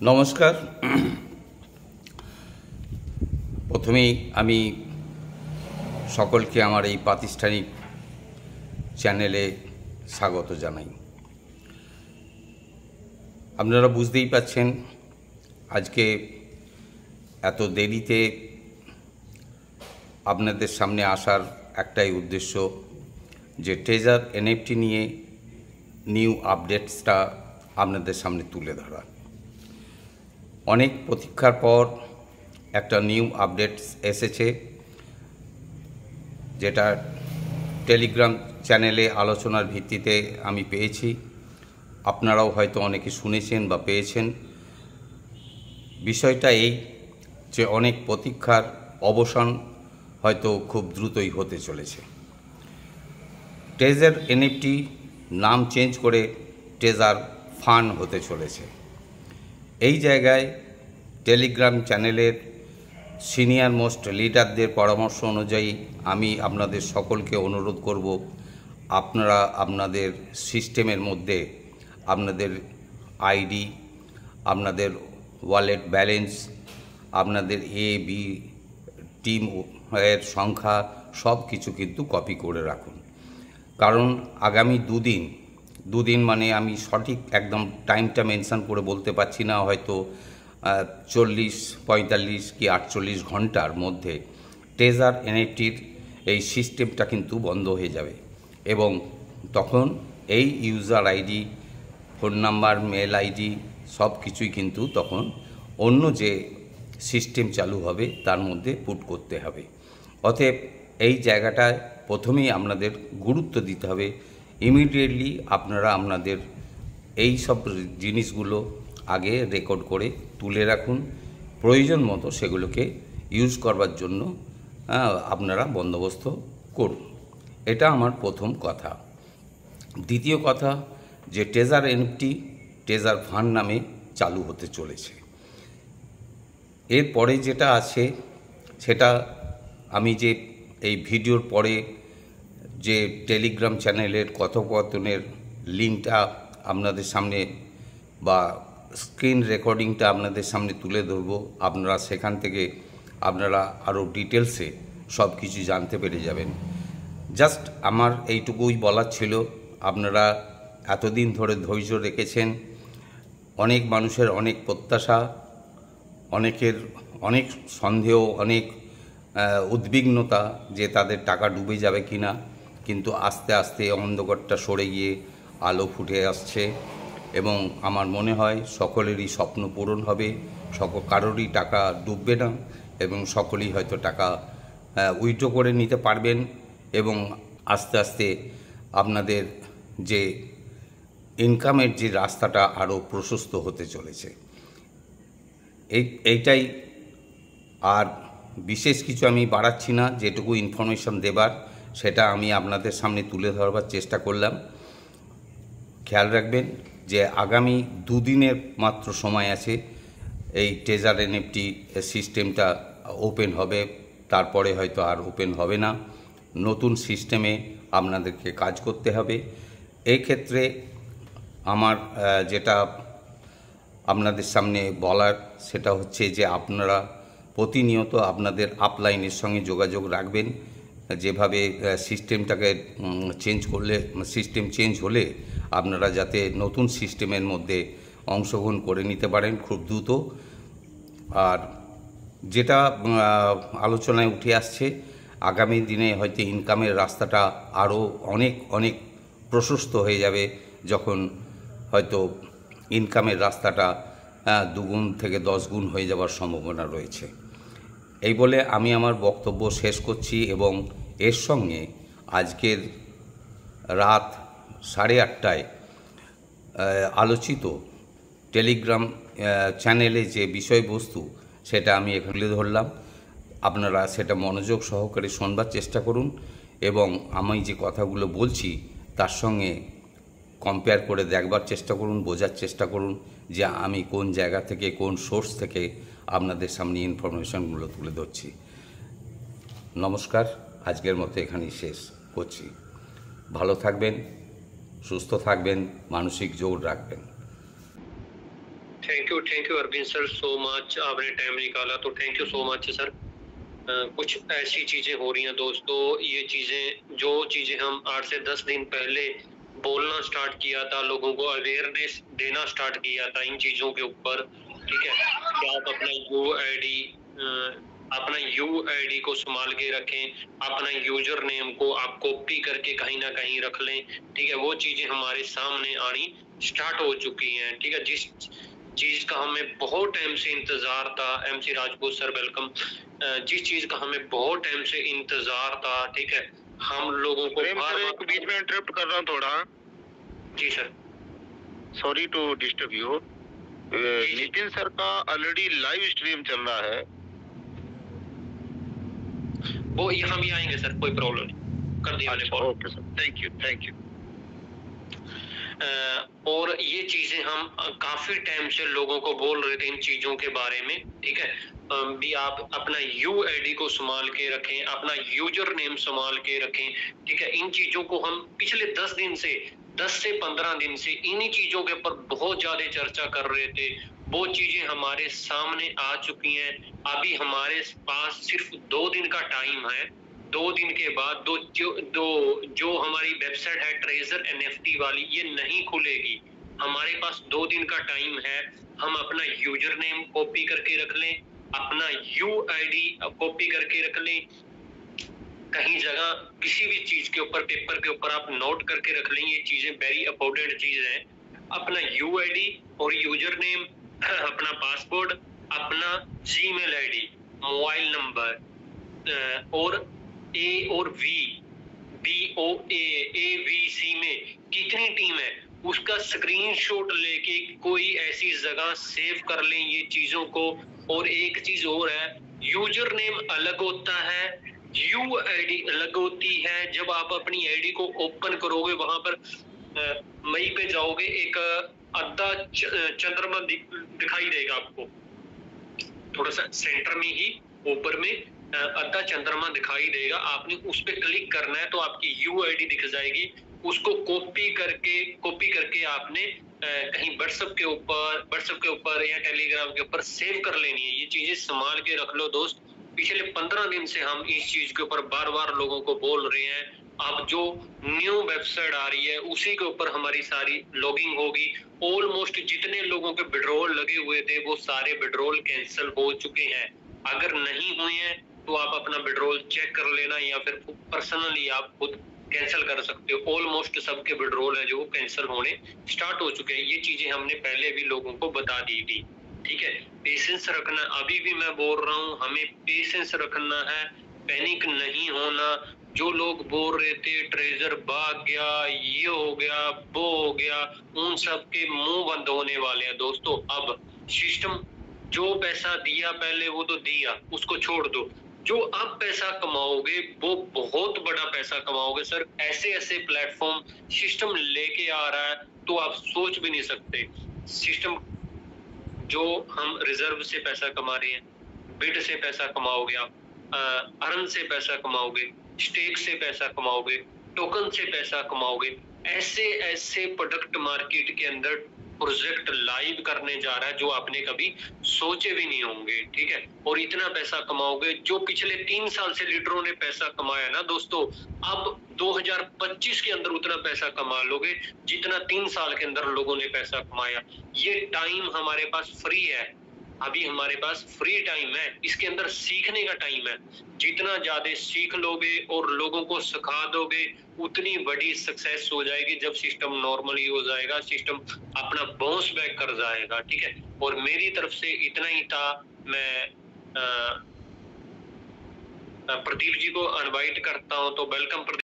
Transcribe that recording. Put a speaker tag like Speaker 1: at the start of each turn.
Speaker 1: নমস্কার। প্রথমেই আমি সকলকে আমার এই প্রাতিষ্ঠানিক চ্যানেলে স্বাগত জানাই। আপনারা বুঝতেই পাচ্ছেন আজকে এত দেরিতে আপনাদের সামনে আসার একটাই উদ্দেশ্য, যে ট্রেজার এনএফটি নিয়ে নিউ আপডেটসটা আপনাদের সামনে তুলে ধরা। অনেক প্রতীক্ষার পর একটা নিউ আপডেটস এসেছে, যেটা টেলিগ্রাম চ্যানেলে আলোচনার ভিত্তিতে আমি পেয়েছি। আপনারাও হয়তো অনেকে শুনেছেন বা পেয়েছেন। বিষয়টা এই যে অনেক প্রতীক্ষার অবসান হয়তো খুব দ্রুতই হতে চলেছে। ট্রেজার এনএফটি নাম চেঞ্জ করে ট্রেজার ফান্ড হতে চলেছে। এই জায়গায় টেলিগ্রাম চ্যানেলের সিনিয়র মোস্ট লিডারদের পরামর্শ অনুযায়ী আমি আপনাদের সকলকে অনুরোধ করব, আপনারা আপনাদের সিস্টেমের মধ্যে আপনাদের আইডি, আপনাদের ওয়ালেট ব্যালেন্স, আপনাদের বি টিম এর সংখ্যা সব কিছু কিন্তু কপি করে রাখুন। কারণ আগামী দুদিন মানে আমি সঠিক একদম টাইমটা মেনশন করে বলতে পারছি না, হয়তো 40, 45 কি 48 ঘন্টার মধ্যে ট্রেজার এনএফটির এই সিস্টেমটা কিন্তু বন্ধ হয়ে যাবে, এবং তখন এই user ID, phone number, mail ID সব কিছুই কিন্তু তখন অন্য যে সিস্টেম চালু হবে তার মধ্যে পুট করতে হবে। অতএব এই জায়গাটায় প্রথমেই আপনাদের গুরুত্ব দিতে হবে। ইমিডিয়েটলি আপনারা আপনাদের এই সব জিনিসগুলো আগে রেকর্ড করে তুলে রাখুন। প্রয়োজন মতো সেগুলোকে ইউজ করবার জন্য আপনারা বন্দোবস্ত করুন। এটা আমার প্রথম কথা। দ্বিতীয় কথা, যে ট্রেজার এনএফটি ট্রেজার ফান্ড নামে চালু হতে চলেছে। এরপরে যেটা আছে সেটা আমি যে এই ভিডিওর পরে যে টেলিগ্রাম চ্যানেলের কথোপকথনের লিঙ্কটা আপনাদের সামনে বা স্ক্রিন রেকর্ডিংটা আপনাদের সামনে তুলে ধরব, আপনারা সেখান থেকে আপনারা আরও ডিটেলসে সব কিছু জানতে পেরে যাবেন। জাস্ট আমার এইটুকুই বলার ছিল। আপনারা এতদিন ধরে ধৈর্য রেখেছেন, অনেক মানুষের অনেক প্রত্যাশা, অনেকের অনেক সন্দেহ, অনেক উদ্বিগ্নতা যে তাদের টাকা ডুবে যাবে কি না, কিন্তু আস্তে আস্তে অন্ধকারটা সরে গিয়ে আলো ফুটে আসছে, এবং আমার মনে হয় সকলেরই স্বপ্ন পূরণ হবে, কারোরই টাকা ডুববে না, এবং সকলেই হয়তো টাকা উইথড্র করে নিতে পারবেন, এবং আস্তে আস্তে আপনাদের যে ইনকামের যে রাস্তাটা আরও প্রশস্ত হতে চলেছে। এইটাই, আর বিশেষ কিছু আমি বাড়াচ্ছি না। যেটুকু ইনফরমেশন দেবার সেটা আমি আপনাদের সামনে তুলে ধরবার চেষ্টা করলাম। খেয়াল রাখবেন যে আগামী দুদিনের মাত্র সময় আছে এই ট্রেজার এনএফটি সিস্টেমটা ওপেন হবে, তারপরে হয়তো আর ওপেন হবে না। নতুন সিস্টেমে আপনাদেরকে কাজ করতে হবে। এই ক্ষেত্রে আমার যেটা আপনাদের সামনে বলার সেটা হচ্ছে যে আপনারা প্রতিনিয়ত আপনাদের আপলাইনের সঙ্গে যোগাযোগ রাখবেন। যেভাবে সিস্টেমটাকে সিস্টেম চেঞ্জ হলে আপনারা যাতে নতুন সিস্টেমের মধ্যে অংশগ্রহণ করে নিতে পারেন খুব দ্রুত। আর যেটা আলোচনায় উঠে আসছে, আগামী দিনে হয়তো ইনকামের রাস্তাটা আরও অনেক প্রশস্ত হয়ে যাবে, যখন হয়তো ইনকামের রাস্তাটা 2 গুণ থেকে 10 গুণ হয়ে যাওয়ার সম্ভাবনা রয়েছে। এই বলে আমি আমার বক্তব্য শেষ করছি, এবং এর সঙ্গে আজকের রাত 8:30টায় আলোচিত টেলিগ্রাম চ্যানেলে যে বিষয়বস্তু সেটা আমি এখানে তুলে ধরলাম। আপনারা সেটা মনোযোগ সহকারে শোনবার চেষ্টা করুন, এবং আমি যে কথাগুলো বলছি তার সঙ্গে কম্পেয়ার করে দেখবার চেষ্টা করুন, বোঝার চেষ্টা করুন যে আমি কোন জায়গা থেকে, কোন সোর্স থেকে আপনাদের সামনে ইনফরমেশনগুলো তুলে ধরছি। নমস্কার, আজকের মতো এখানেই শেষ করছি। ভালো থাকবেন, সুস্থ থাকবেন, মানসিক জোর রাখবেন।
Speaker 2: Thank you Arvind sir so much, आपने टाइम निकाला तो thank you so much sir. कुछ ऐसी चीजें हो रही हैं दोस्तों, ये चीजें जो चीजें हम 8 से 10 दिन पहले बोलना स्टार्ट किया था, लोगों को अवेयरनेस देना स्टार्ट किया था इन चीजों के ऊपर, ठीक है, कि आप अपना यूआईडी को संभाल के रखें, अपना यूजर नेम को आप कॉपी करके कहीं ना कहीं रख लें, ठीक है। वो चीजें हमारे सामने आनी स्टार्ट हो चुकी हैं, ठीक है। जिस चीज का हमें बहुत टाइम से इंतजार था, एमसी राजपूत सर वेलकम, जिस चीज का हमें बहुत टाइम से इंतजार था, ठीक है, हम लोगों को
Speaker 3: एक बीच में इंटरप्ट कर रहा हूँ थोड़ा।
Speaker 2: जी sir,
Speaker 3: sorry to disturb you. Nitin sir का ऑलरेडी लाइव स्ट्रीम चल रहा है,
Speaker 2: वो यहाँ भी आएंगे सर, कोई प्रॉब्लम नहीं, कर दिया मैंने।
Speaker 3: Okay sir, thank you.
Speaker 2: और ये चीजें हम काफी टाइम से लोगों को बोल रहे थे इन चीजों के बारे में, ठीक है। भी आप अपना यूआईडी को संभाल के रखें, अपना यूजर नेम संभाल के रखें, ठीक है। इन चीजों को हम पिछले 10 से 15 दिन से इन्हीं चीजों के ऊपर बहुत ज्यादा चर्चा कर रहे थे। वो चीजें हमारे सामने आ चुकी हैं। अभी हमारे पास सिर्फ 2 दिन का टाइम है। 2 दिन के बाद जो हमारी वेबसाइट है ट्रेजर एनएफटी वाली, ये नहीं खुलेगी। हमारे पास 2 दिन का टाइम है। हम अपना यूजर नेम कॉपी करके रख लें, अपना यूआईडी कॉपी करके रख लें, कहीं जगह किसी भी चीज के ऊपर, पेपर के ऊपर आप नोट करके रख लें। ये चीजें वेरी इंपॉर्टेंट चीज है। अपना यूआईडी और यूजर नेम, अपना पासवर्ड, अपना जीमेल आईडी, मोबाइल नंबर, और ए और BOAAVC में कितनी टीम है उसका स्क्रीनशॉट लेके कोई ऐसी जगह सेव कर लें ये चीजों को। और एक चीज और है, यूजर नेम अलग होता है, यूआईडी अलग होती है। जब आप अपनी आईडी को ओपन करोगे, वहां पर मई पे जाओगे, एक आधा चंद्रमा दिखाई देगा आपको, थोड़ा सा सेंटर में ही ऊपर में आधा चंद्रमा दिखाई देगा। आपने उस पर क्लिक करना है तो आपकी यूआईडी दिख जाएगी। उसको कॉपी करके आपने कहीं व्हाट्सएप के ऊपर या टेलीग्राम के ऊपर सेव कर लेनी है। ये चीजें संभाल के रख लो दोस्त। पिछले 15 दिन से हम इस चीज के ऊपर बार बार लोगों को बोल रहे हैं। अब जो न्यू वेबसाइट आ रही है उसी के ऊपर हमारी सारी लॉगिंग होगी। ऑलमोस्ट जितने लोगों के विड्रॉल लगे हुए थे वो सारे विड्रॉल कैंसिल हो चुके हैं। अगर नहीं हुए हैं तो आप अपना विड्रॉल चेक कर लेना, या फिर पर्सनली आप खुद कैंसिल कर सकते हो। ऑलमोस्ट सबके विड्रॉल है जो कैंसिल होने स्टार्ट हो चुके हैं। ये चीजें हमने पहले भी लोगों को बता दी थी, ठीक है। पेशेंस रखना, अभी भी मैं बोल रहा हूँ, हमें पेशेंस रखना है, पैनिक नहीं होना। जो लोग बोल रहे थे ट्रेजर भाग गया, ये हो गया, वो हो गया, उन सब के मुंह बंद होने वाले हैं दोस्तों। अब सिस्टम जो पैसा दिया पहले वो तो दिया, उसको छोड़ दो। जो अब पैसा कमाओगे वो बहुत बड़ा पैसा कमाओगे सर। ऐसे ऐसे प्लेटफॉर्म सिस्टम लेके आ रहा है तो आप सोच भी नहीं सकते। सिस्टम जो हम रिजर्व से पैसा कमा रहे हैं, बिड से पैसा कमाओगे आप, अर्न से पैसा कमाओगे, स्टेक से पैसा कमाओगे, टोकन से पैसा कमाओगे। ऐसे ऐसे प्रोडक्ट मार्केट के अंदर प्रोजेक्ट लाइव करने जा रहा है जो आपने कभी सोचे भी नहीं होंगे, ठीक है। और इतना पैसा कमाओगे जो पिछले 3 साल से लीडरों ने पैसा कमाया ना दोस्तों, अब 2025 के अंदर उतना पैसा कमा लोगे जितना 3 साल के अंदर लोगों ने पैसा कमाया। ये टाइम हमारे पास फ्री है, अभी हमारे पास फ्री टाइम है, इसके अंदर सीखने का टाइम है। जितना ज्यादा सीख लोगे और लोगों को सिखा दोगे उतनी बड़ी सक्सेस हो जाएगी। जब सिस्टम नॉर्मली हो जाएगा, सिस्टम अपना बाउंस बैक कर जाएगा, ठीक है। और मेरी तरफ से इतना ही था। मैं प्रदीप जी को इनवाइट करता हूं, तो वेलकम।